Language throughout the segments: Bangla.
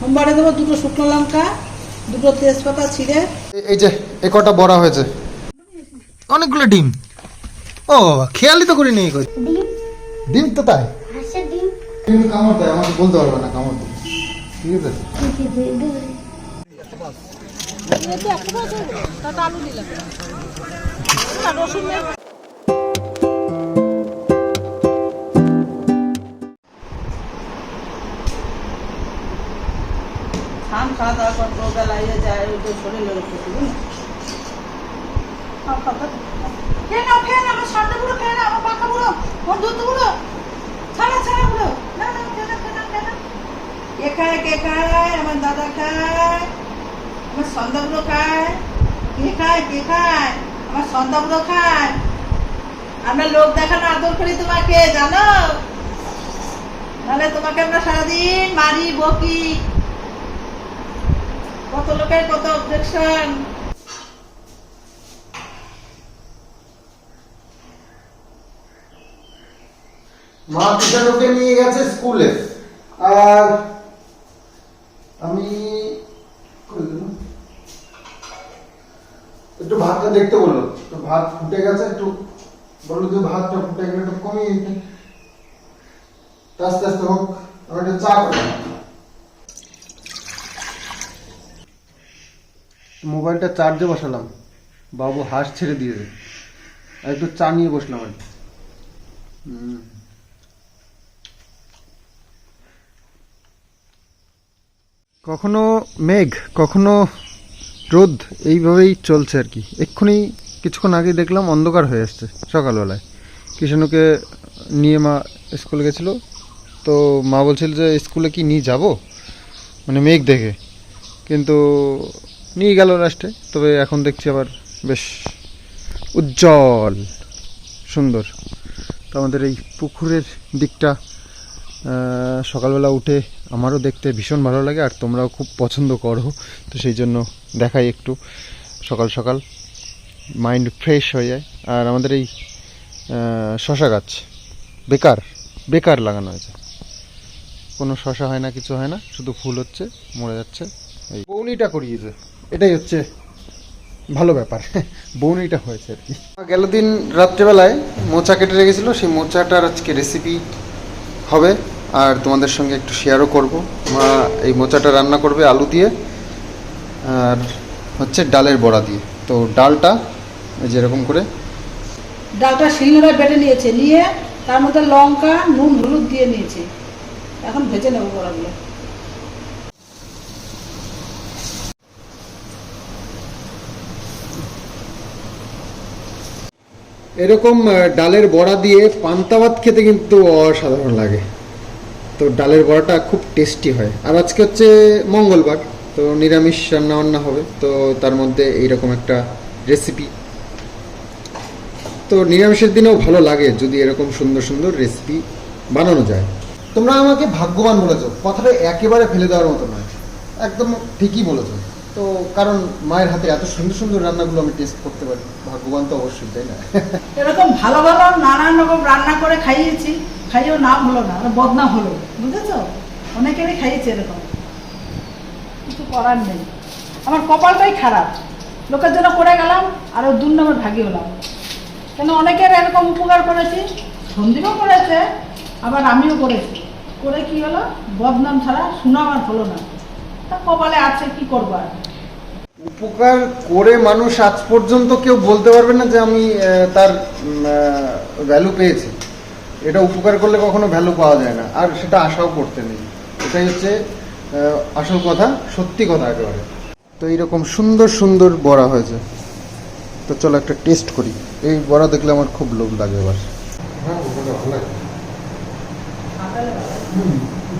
সোমবারে দেবো দুটো শুকনো লঙ্কা, দুটো তেজপাতা ছিঁড়ে। এই যে এ কটা বড়া হয়েছে, অনেকগুলো ডিম। ও বাবা, খেয়ালই তো করিনি। ডিম তো তাই, ডিম কামড় দেয়, আমাকে বলতে পারবে না কামড় দেয়। ঠিক আছে, খাওয়া দাওয়া কর, বেলায় যায় ওই শরীরের উপর খেয়ে নাও, খেয়ে নাও, আমার সামনে পুরো খেয়ে নাও, আমার পাখা পুরো, আমার দুধ পুরো ছাড়া ছাড়া পুরো। না না, খেয়ে নাও, খেয়ে নাও, খেয়ে নাও। কে খায়, কে খায়? আমার দাদা খায়, আমার সন্ধ্যাগুলো খায়। কে খায়, কে খায়? আমার সন্ধ্যাগুলো খায়। আমরা লোক দেখানো আদর করি তোমাকে, জানো? নাহলে তোমাকে আমরা সারাদিন মারি বকি, কত লোকের কত অবজেকশন। মা কিষাণুকে নিয়ে গেছে স্কুলে, আর আমি একটু ভাতটা দেখতে বললো। তো ভাত ফুটে গেছে, একটু বললো যে ভাতটা ফুটে গেলে একটু কমিয়ে দিতে, আস্তে আস্তে হোক। আমি একটু চা করি। মোবাইলটা চার্জে বসালাম, বাবু হাঁস ছেড়ে দিয়েছে, আর একটু চা নিয়ে বসলাম আর কি। কখনো মেঘ কখনো রোদ, এইভাবেই চলছে আর কি। এক্ষুনি কিছুক্ষণ আগে দেখলাম অন্ধকার হয়ে আসছে সকালবেলায়। কিষাণুকে নিয়ে মা স্কুলে গেছিলো, তো মা বলছিল যে স্কুলে কি নিয়ে যাব, মানে মেঘ দেখে, কিন্তু নিয়ে গেল লাস্টে। তবে এখন দেখছি আবার বেশ উজ্জ্বল সুন্দর। তো আমাদের এই পুকুরের দিকটা সকালবেলা উঠে আমারও দেখতে ভীষণ ভালো লাগে, আর তোমরাও খুব পছন্দ করো, তো সেই জন্য দেখাই একটু সকাল সকাল, মাইন্ড ফ্রেশ হয়ে যায়। আর আমাদের এই শশা গাছ বেকার বেকার লাগানো হয়েছে, কোনো শশা হয় না, কিছু হয় না, শুধু ফুল হচ্ছে, মরে যাচ্ছে। এই বৌনিটা করিয়েছে, এটাই হচ্ছে ভালো ব্যাপার, বৌনিটা হয়েছে আর কি। গেল দিন রাত্রেবেলায় মোচা কেটে রেখেছিল, সেই মোচাটার আজকে রেসিপি হবে, আর তোমাদের সঙ্গে একটু শেয়ারও করব। মা এই মোচাটা রান্না করবে আলু দিয়ে, আর হচ্ছে ডালের বড়া দিয়ে। তো ডালটা যেরকম করে, ডালটা শিলনোড়ায় বেটে নিয়েছে, নিয়ে তার মধ্যে লঙ্কা নুন হলুদ দিয়ে নিয়েছে। এখন ভেজে নেবো বড়াগুলো। এরকম ডালের বড়া দিয়ে পান্তা ভাত খেতে কিন্তু অসাধারণ লাগে। তো ডালের বড়াটা খুব টেস্টি হয়। আর আজকে হচ্ছে মঙ্গলবার, তো নিরামিষ রান্না বান্না হবে, তো তার মধ্যে এইরকম একটা রেসিপি। তো নিরামিষের দিনেও ভালো লাগে যদি এরকম সুন্দর সুন্দর রেসিপি বানানো যায়। তোমরা আমাকে ভাগ্যবান বলেছো, কথাটা একেবারে ফেলে দেওয়ার মতো নয়, একদম ঠিকই বলেছো। তো কারণ মায়ের হাতে এত সুন্দর সুন্দর রান্নাগুলো আমি টেস্ট করতে পারি, ভাগ্যবান তো অবশ্যই, তাই না? এরকম ভালো ভালো নানান রকম রান্না করে খাইয়েছি, খাইয়েও নাম হলো না, বদনাম হলো, বুঝেছো? অনেকেরই খাইয়েছে এরকম, কিছু করার নেই। আমার কপালটাই খারাপ, লোকের জন্য করে গেলাম আর 2 নম্বর ভাগি হলাম। কেন অনেকের এরকম উপকার করেছি, সন্দীপও করেছে, আবার আমিও করেছি, করে কি হলো, বদনাম ছাড়া সুনাম আর হলো না। তা কপালে আছে, কি করবো আর। উপকার করে মানুষ আজ পর্যন্ত কেউ বলতে পারবে না যে আমি তার ভ্যালু পেয়েছি। এটা উপকার করলে কখনো ভ্যালু পাওয়া যায় না, আর সেটা আশাও করতে নেই। এটাই হচ্ছে আসল কথা, সত্যি কথা একেবারে। তো এইরকম সুন্দর সুন্দর বড়া হয়েছে, তো চলো একটা টেস্ট করি। এই বড়া দেখলে আমার খুব লোভ লাগে এবার। হ্যাঁ, ভালো লাগে,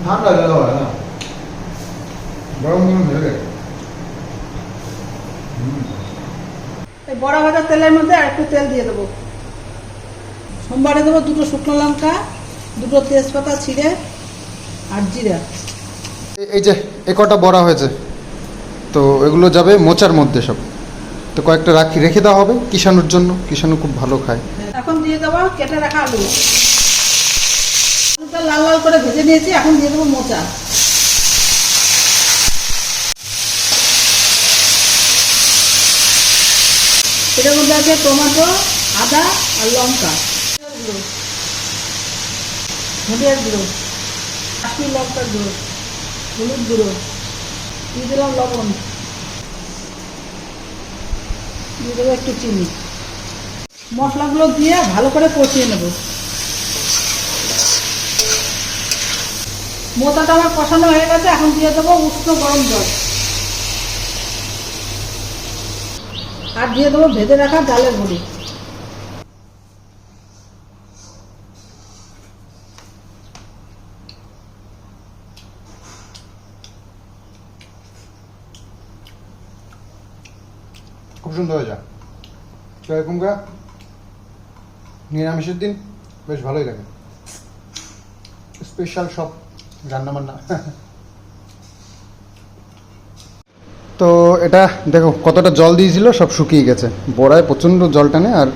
ঠান্ডা লাগে না, গরম গরম ভেবে। এই বড়া ভাজা তেলের মধ্যে আর একটু তেল দিয়ে দেবো। সোমবারে দেবো দুটো শুকনো লঙ্কা, দুটো তেজপাতা ছিঁড়ে, আর জিরা। এই যে এ কটা বড়া হয়েছে, তো এগুলো যাবে মোচার মধ্যে সব। তো কয়েকটা রেখে দেওয়া হবে কিষাণুর জন্য, কিষাণু খুব ভালো খায়। এখন দিয়ে দেবো কেটে রাখা আলু, আলুটা লাল লাল করে ভেজে নিয়েছি। এখন দিয়ে দেবো মোচা, এটার মধ্যে আছে টমেটো, আদা আর লঙ্কা, ধনিয়ার গুঁড়ো, কাশ্মীর লঙ্কার গুঁড়ো, হলুদ গুঁড়ো, দিয়ে দিলাম লবণ, দিয়ে দেবো একটু চিনি। মশলাগুলো দিয়ে ভালো করে কষিয়ে নেব। মোচাটা আমার কষানো হয়ে গেছে, এখন দিয়ে দেবো উষ্ণ গরম জল, আর দিয়ে দেবো ভেজে রাখা ডালের বড়ি। খুব সুন্দর হয়ে যায় তো এরকমকার নিরামিষের দিন বেশ ভালোই লাগে, স্পেশাল সব রান্নাবান্না। তো এটা দেখো কতটা জল দিয়েছিল, সব শুকিয়ে গেছে, বড়ায় প্রচণ্ড জল টানে, আর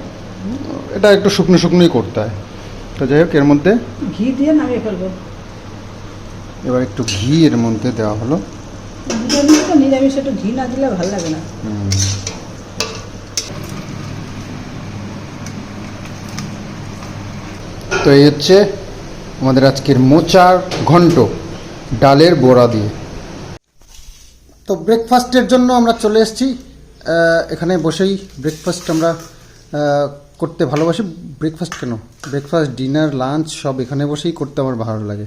এটা একটু শুকনো শুকনোই করতে হয়। তো যাই হোক, এর মধ্যে ঘি দিয়ে নামিয়ে ফেলবো। এবার একটু ঘি এর মধ্যে দেওয়া হলো। নিরামিষ তো, নিরামিষ একটু ঘি না দিলে ভালো লাগে না। তো এই হচ্ছে আমাদের আজকের মোচার ঘন্ট ডালের বড়া দিয়ে। তো ব্রেকফাস্টের জন্য আমরা চলে এসেছি, এখানে বসেই ব্রেকফাস্ট আমরা করতে ভালোবাসি। ব্রেকফাস্ট কেন, ব্রেকফাস্ট, ডিনার, লাঞ্চ সব এখানে বসেই করতে আমার ভালো লাগে।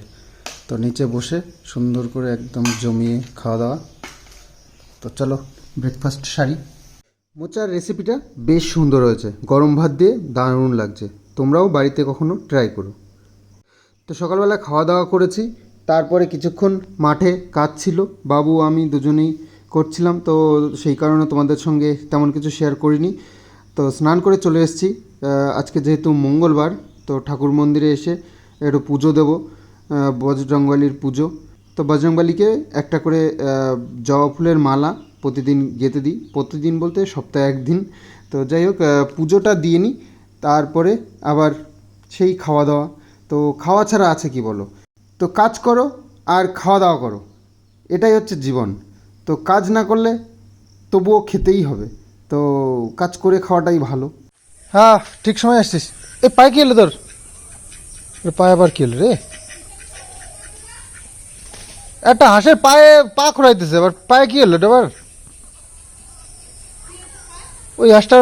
তো নিচে বসে সুন্দর করে একদম জমিয়ে খাওয়া দাওয়া। তো চলো ব্রেকফাস্ট সারি। মোচার রেসিপিটা বেশ সুন্দর হয়েছে, গরম ভাত দিয়ে দারুণ লাগছে, তোমরাও বাড়িতে কখনো ট্রাই করো। তো সকালবেলা খাওয়া দাওয়া করেছি, তারপরে কিছুক্ষণ মাঠে কাজ ছিল, বাবু আমি দুজনেই করছিলাম, তো সেই কারণে তোমাদের সঙ্গে তেমন কিছু শেয়ার করিনি। তো স্নান করে চলে এসেছি, আজকে যেহেতু মঙ্গলবার, তো ঠাকুর মন্দিরে এসে একটু পুজো দেবো, বজরংবলীর পুজো। তো বজরংবলীকে একটা করে জবা ফুলের মালা প্রতিদিন গেঁথে দিই, প্রতিদিন বলতে সপ্তাহে একদিন। তো যাই হোক, পুজোটা দিয়ে নিই, তারপরে আবার সেই খাওয়া দাওয়া। তো খাওয়া ছাড়া আছে কি বলো? তো কাজ করো আর খাওয়া দাওয়া করো, এটাই হচ্ছে জীবন। তো কাজ না করলে তবুও খেতেই হবে, তো কাজ করে খাওয়াটাই ভালো। হ্যাঁ, ঠিক সময় আসছিস। এ পায়ে কি এলো তোর? পায়ে আবার কি এলো রে? একটা হাঁসের পায়ে পা খোঁড়াইতেছে, আবার পায়ে কি এলো আবার? ওই হাঁসটার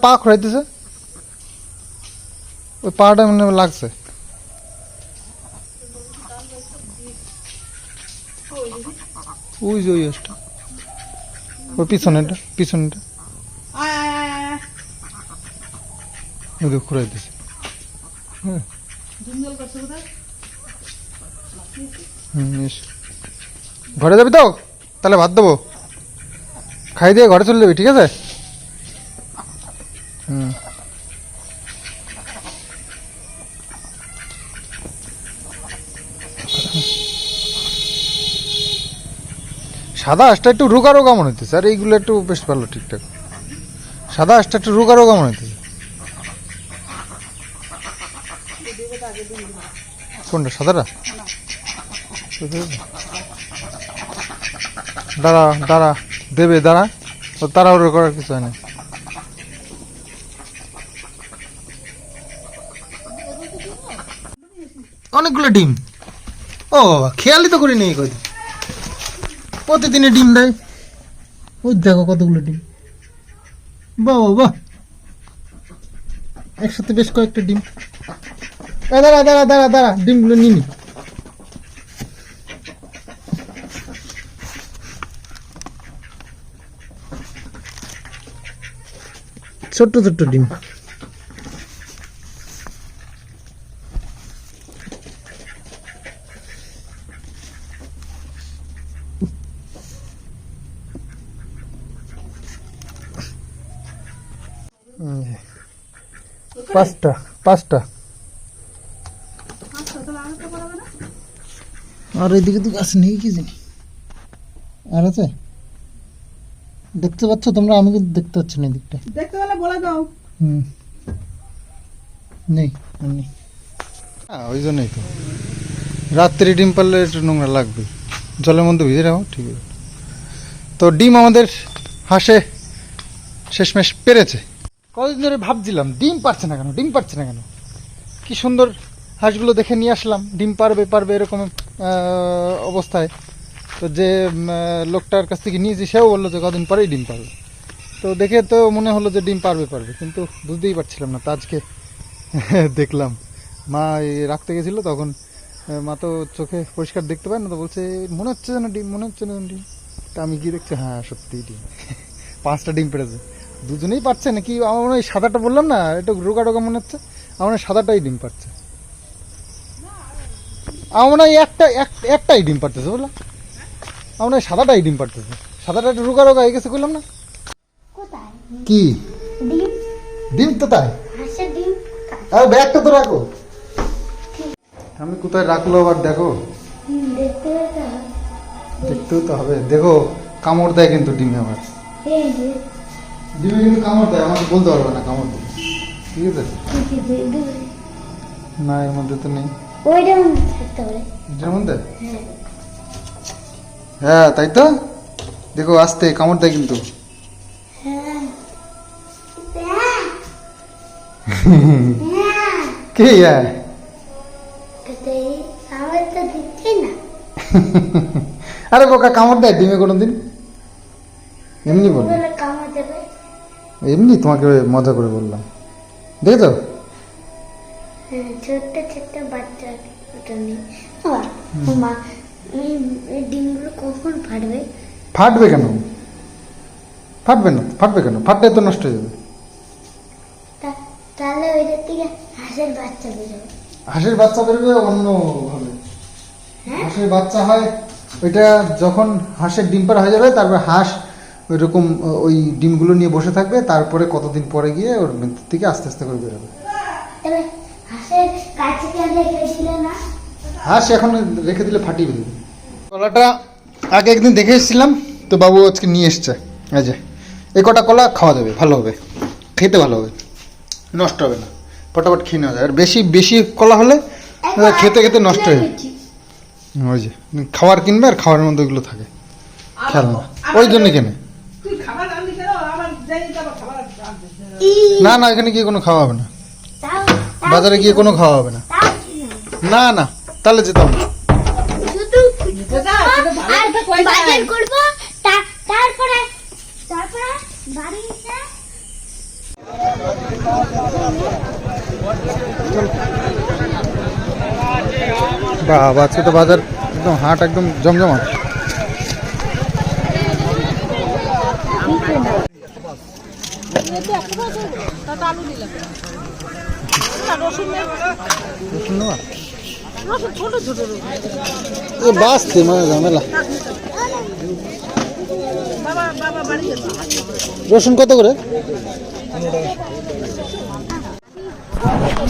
পা খোঁড়াইতেছে, ওই পাটা মানে লাগছে। ওই যে ওই হাঁসটা, ওই পিছনেটা ওই খোঁড়াইতেছে। হ্যাঁ, ঘরে যাবি তো? তাহলে ভাত দেবো, খাই দিয়ে ঘরে চলে যাবি, ঠিক আছে? হুম, সাদা হাঁসটা একটু রোগা রোগা মনে হইতেছে, আর এইগুলো একটু বেশ ভালো ঠিকঠাক। সাদা হাঁসটা একটু রোগা রোগা মনে হইতেছে। কোনটা, সাদাটা? দাঁড়া দাঁড়া, দেবে, দাঁড়া, তাড়াহুড়ো করার কিছু হয় না। অনেকগুলো ডিম, ও বাবা, খেয়ালই তো করি নেই, কদিন প্রতিদিনে ডিম দেয়। ওই দেখো কতগুলো ডিম, বাবা বাহ, একসাথে বেশ কয়েকটা ডিম। দাঁড়া দাঁড়া দাঁড়া দাঁড়া, ডিমগুলো নিনি। ছোট্ট ছোট্ট ডিম। পাঁচটা আর এদিকে তো গাছ নেই, কি জানি আর আছে, দেখতে পাচ্ছ তোমরা? আমি কিন্তু দেখতে পাচ্ছি না এদিকটা, দেখতে পেলে বলে দাও। নেই নেই, ওই জন্যই তো রাত্রি ডিম পারলে একটু নোংরা লাগবে, জলের মধ্যে ভিজে রাখো, ঠিক আছে। তো ডিম আমাদের হাঁসে শেষমেশ পেরেছে। কতদিন ধরে ভাবছিলাম ডিম পারছে না কেন, ডিম পারছে না কেন। কি সুন্দর হাঁসগুলো দেখে নিয়ে আসলাম, ডিম পারবে পারবে এরকম অবস্থায়। তো যে লোকটার কাছ থেকে নিয়েছি সেও বললো যে কদিন পরেই ডিম পারবে। তো দেখে তো মনে হলো যে ডিম পারবে পারবে, কিন্তু বুঝতেই পারছিলাম না। তো আজকে দেখলাম মা রাখতে গেছিলো, তখন মা তো চোখে পরিষ্কার দেখতে পায় না, তো বলছে মনে হচ্ছে যেন ডিম, মনে হচ্ছে যেন ডিম। তা আমি গিয়ে দেখছি হ্যাঁ সত্যিই ডিম। 5টা ডিম পেড়েছে, দুজনেই পাচ্ছে নাকি। আমার মনে হয় সাদাটা বললাম না, একটু রোগা রোগা মনে হচ্ছে, আমার মনে হয় সাদাটাই ডিম পাচ্ছে। আমার মনে হয় একটাই ডিম পারতেছে, বললাম আমার মনে হয় সাদাটাই ডিম পারতেছে। সাদাটা একটু রোগা রোগা হয়ে গেছে, বললাম না। কোথায় কি ডিম? ডিম তো তাই, হাঁসের ডিম আর ব্যাগটা তো রাখো। আমি কোথায় রাখলো আবার দেখো, দেখতে হবে। দেখতেও তো হবে। দেখো কামড় দেয় কিন্তু ডিমে আবার, এই যে ডিমে কিন্তু কামড় দেয়, আমাকে বলতে পারবে না কামড় দেয়। ঠিক আছে, কি দেখবে? না এর মধ্যে তো নেই। ওইটা মনে থাকতে পারে। এটার মধ্যে হ্যাঁ হ্যাঁ তাই তো, দেখো আস্তে কামড় দেয় কিন্তু। হ্যাঁ কে হ্যাঁ আমার তো দিচ্ছে না। আরে বোকা, কামড় দেয় ডিমে কোনোদিন? এমনি বল, বলে কামড় দেবে। এমনি তোমাকে মজা করে বললাম, দেখেছো? হ্যাঁ ছোট্ট ছোট্ট বাচ্চা ওটা নেই। মা এই ডিমগুলো কখন ফাটবে? ফাটবে কেন? ফাটবে না, ফাটবে কেন? ফাটলে তো নষ্ট হয়ে যাবে। তাহলে ওইটার থেকে হাঁসের বাচ্চা বেরোবে। হাঁসের বাচ্চা বেরোবে অন্য ভাবে। হ্যাঁ হাঁসের বাচ্চা হয় ওইটা যখন হাঁসের ডিম পাড়া হয়ে যাবে, তারপর হাঁস ওই রকম ওই ডিমগুলো নিয়ে বসে থাকবে, তারপরে কতদিন পরে গিয়ে ওর ভেতর থেকে আস্তে আস্তে করে বেরোবে। তাহলে হাঁসের কাছে কেন রেখেছিল না? হাঁস এখন রেখে দিলে ফাটিয়ে দেবে। কলাটা আগে একদিন দেখে এসেছিলাম, তো বাবু আজকে নিয়ে এসছে। এই যে এই কটা কলা খাওয়া যাবে, ভালো হবে, খেতে ভালো হবে, নষ্ট হবে না, ফটাফট খেয়ে নেওয়া যায়। আর বেশি বেশি কলা হলে খেতে খেতে নষ্ট হয়ে যাবে। ওই যে খাবার কিনবে আর খাবারের মধ্যে ওগুলো থাকে, খেয়াল না, ওই জন্য কেনে। তুই খাবার আনলি কেন? আমার যাই আবার খাবার আনতে। না না, এখানে গিয়ে কোনো খাওয়া হবে না, তাও বাজারে গিয়ে কোনো খাওয়া হবে না। তাও কি না? না না, তাহলে যেতাম না। শুধু দাদা, সেটা ভালো আর কথা কই নাই। বাজার করবো, তারপরে বাড়ি এসে বাবা, আজকে তো বাজার একদম হাট একদম জমজমাট। বাঁচতে মানে ঝামেলা। রসুন কত করে?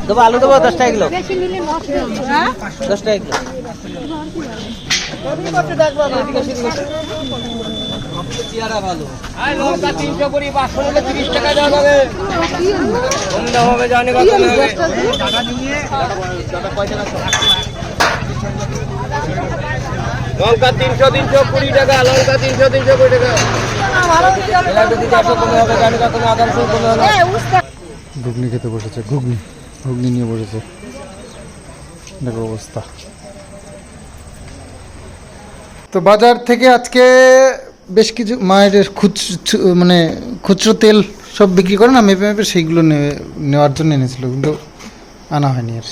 দেবো, আলু দেবো 10 টাকা কিলো, 10 টাকা কিলো। চেয়ারা ভালো। লঙ্কা 300 করি, 500 নিলে 30 টাকা দেওয়া যাবে। কম দাম হবে, জানি কত হবে। লঙ্কা 300 320 টাকা, লঙ্কা 300 320 টাকা। দিদি 100 কমে হবে, জানি কত আদামস কমে হবে। ঘুগনি খেতে বসেছে, ঘুগনি ঘুগনি নিয়ে বসেছে, দেখো অবস্থা। তো বাজার থেকে আজকে বেশ কিছু মায়ের মানে খুচরো তেল সব বিক্রি করে না, মেপে মেপে সেইগুলো নেওয়ার জন্য এনেছিল, কিন্তু আনা হয়নি আর।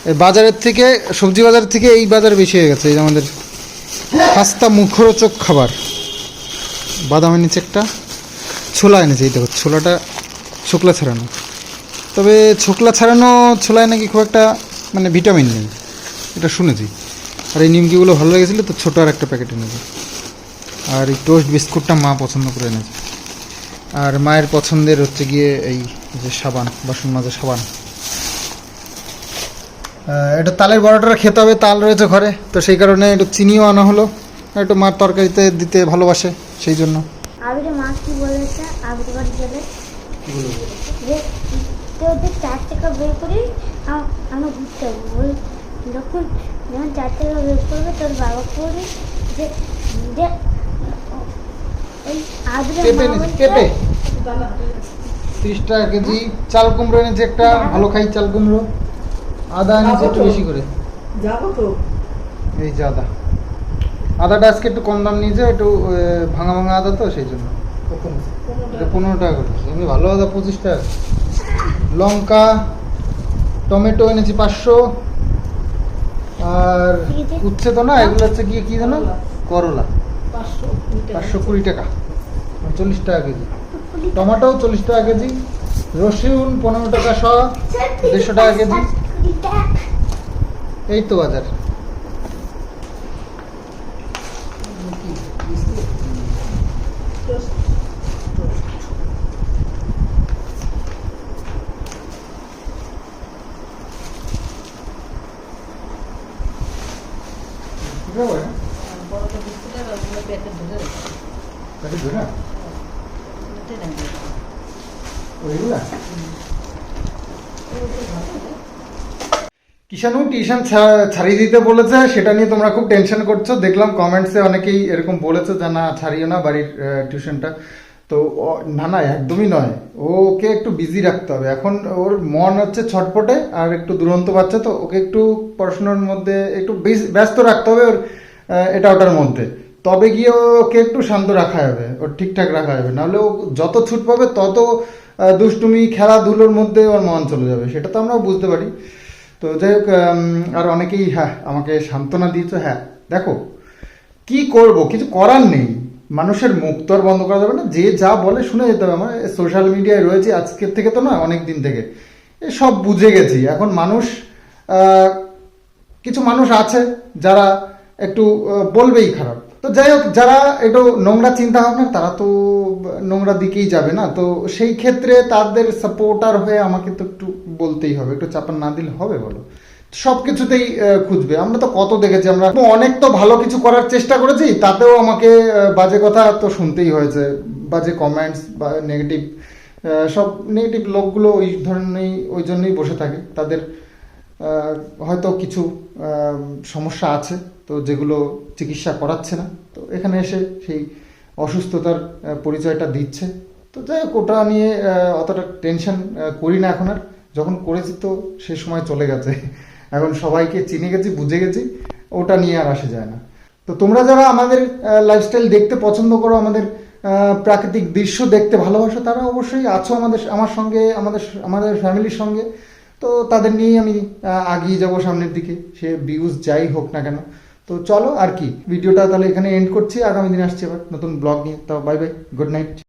এই বাজারের থেকে, সবজি বাজার থেকে এই বাজার বেশি হয়ে গেছে। এই যে আমাদের খাস্তা মুখরোচক খাবার, বাদাম এনেছে একটা, ছোলা এনেছে। এই দেখো ছোলাটা ছোকলা ছাড়ানো, তবে ছোকলা ছাড়ানো ছোলায় নাকি খুব একটা মানে ভিটামিন নেই, এটা শুনেছি। আর এই নিমকিগুলো ভালো লেগেছিলো, তো ছোটো আর একটা প্যাকেট এনেছে। আর এই টোস্ট বিস্কুটটা মা পছন্দ করে এনেছে। আর মায়ের পছন্দের হচ্ছে গিয়ে এই যে সাবান, বাসন মাজা সাবান। এটা তালের বড়াটা খেতে হবে, তাল রয়েছে ঘরে, তো সেই কারণে একটু চিনিও আনা হলো। একটু মার তরকারিতে দিতে ভালোবাসে, সেই জন্য। আবির মা কি বলেছে? আবির বাড়ি যাবে যে তোর 4 টাকা বের করি, আমরা ঘুরতে যাবো। ওই যখন 4 টাকা বের করবে, তোর বাবা করবে যে ওই আবির পেঁপে এনেছে, পেঁপে 30 টাকা কেজি। চাল কুমড়ো এনেছে একটা, ভালো খাই চাল কুমড়ো। আদা এনেছে একটু বেশি করে। যাবো তো। এই যে আদা, আদাটা আজকে একটু কম দাম নিয়েছে, একটু ভাঙা ভাঙা আদা তো সেই জন্য। এটা 15 টাকা করে, এমনি ভালো আদা 25 টাকা। লঙ্কা, টমেটো এনেছি 500। আর উচ্ছে তো না, এগুলো হচ্ছে কি কি জানো, করলা, 520 টাকা, 40 টাকা কেজি। টমেটো 40 টাকা কেজি। রসুন 15 টাকা শ, 150 টাকা কেজি। এই তো বাজার। কিষানু টিউশন ছাড়িয়ে দিতে বলেছে, সেটা নিয়ে তোমরা খুব টেনশন করছো। দেখলাম কমেন্টসে অনেকেই এরকম বলেছে যে না ছাড়িও না বাড়ির টিউশনটা। তো না না, একদমই নয়, ওকে একটু বিজি রাখতে হবে। এখন ওর মন হচ্ছে ছটপটে, আর একটু দুরন্ত বাচ্চা, তো ওকে একটু পড়াশোনার মধ্যে একটু ব্যস্ত রাখতে হবে ওর এটা ওটার মধ্যে। তবে গিয়ে ওকে একটু শান্ত রাখা যাবে, ওর ঠিকঠাক রাখা যাবে। নাহলে ও যত ছুট পাবে তত দুষ্টুমি খেলাধুলোর মধ্যে ওর মন চলে যাবে, সেটা তো আমরাও বুঝতে পারি। তো যাই হোক, আর অনেকেই হ্যাঁ আমাকে সান্ত্বনা দিয়েছে। হ্যাঁ দেখো, কি করব, কিছু করার নেই। মানুষের মুখ তো আর বন্ধ করা যাবে না, যে যা বলে শুনে যেতে হবে। আমার সোশ্যাল মিডিয়ায় রয়েছে আজকের থেকে তো না, অনেক দিন থেকে সব বুঝে গেছি। এখন মানুষ, কিছু মানুষ আছে যারা একটু বলবেই খারাপ। তো যাই হোক, যারা একটু নোংরা চিন্তা ভাবনা, তারা তো নোংরা দিকেই যাবে না। তো সেই ক্ষেত্রে তাদের সাপোর্টার হয়ে আমাকে তো একটু বলতেই হবে, একটু চাপা না দিলে হবে বলো? সব কিছুতেই খুঁজবে। আমরা তো কত দেখেছি, আমরা অনেক তো ভালো কিছু করার চেষ্টা করেছি, তাতেও আমাকে বাজে কথা তো শুনতেই হয়েছে, বাজে কমেন্টস বা নেগেটিভ। সব নেগেটিভ লোকগুলো ওই ধরনেরই, ওই জন্যই বসে থাকে। তাদের হয়তো কিছু সমস্যা আছে, তো যেগুলো চিকিৎসা করাচ্ছে না, তো এখানে এসে সেই অসুস্থতার পরিচয়টা দিচ্ছে। তো যাই হোক, ওটা নিয়ে অতটা টেনশন করি না এখন আর। যখন করেছি তো সে সময় চলে গেছে, এখন সবাইকে চিনে গেছি, বুঝে গেছি, ওটা নিয়ে আর আসে যায় না। তো তোমরা যারা আমাদের লাইফস্টাইল দেখতে পছন্দ করো, আমাদের প্রাকৃতিক দৃশ্য দেখতে ভালোবাসো, তারা অবশ্যই আছো আমার সঙ্গে, আমাদের ফ্যামিলির সঙ্গে। তো তাদের নিয়েই আমি এগিয়ে যাবো সামনের দিকে, সে ভিউজ যাই হোক না কেন। তো চলো আর কি, ভিডিওটা তাহলে এখানে এন্ড করছি। আগামী দিন আসছি আবার নতুন ব্লগ নিয়ে। তো বাই বাই, গুড নাইট।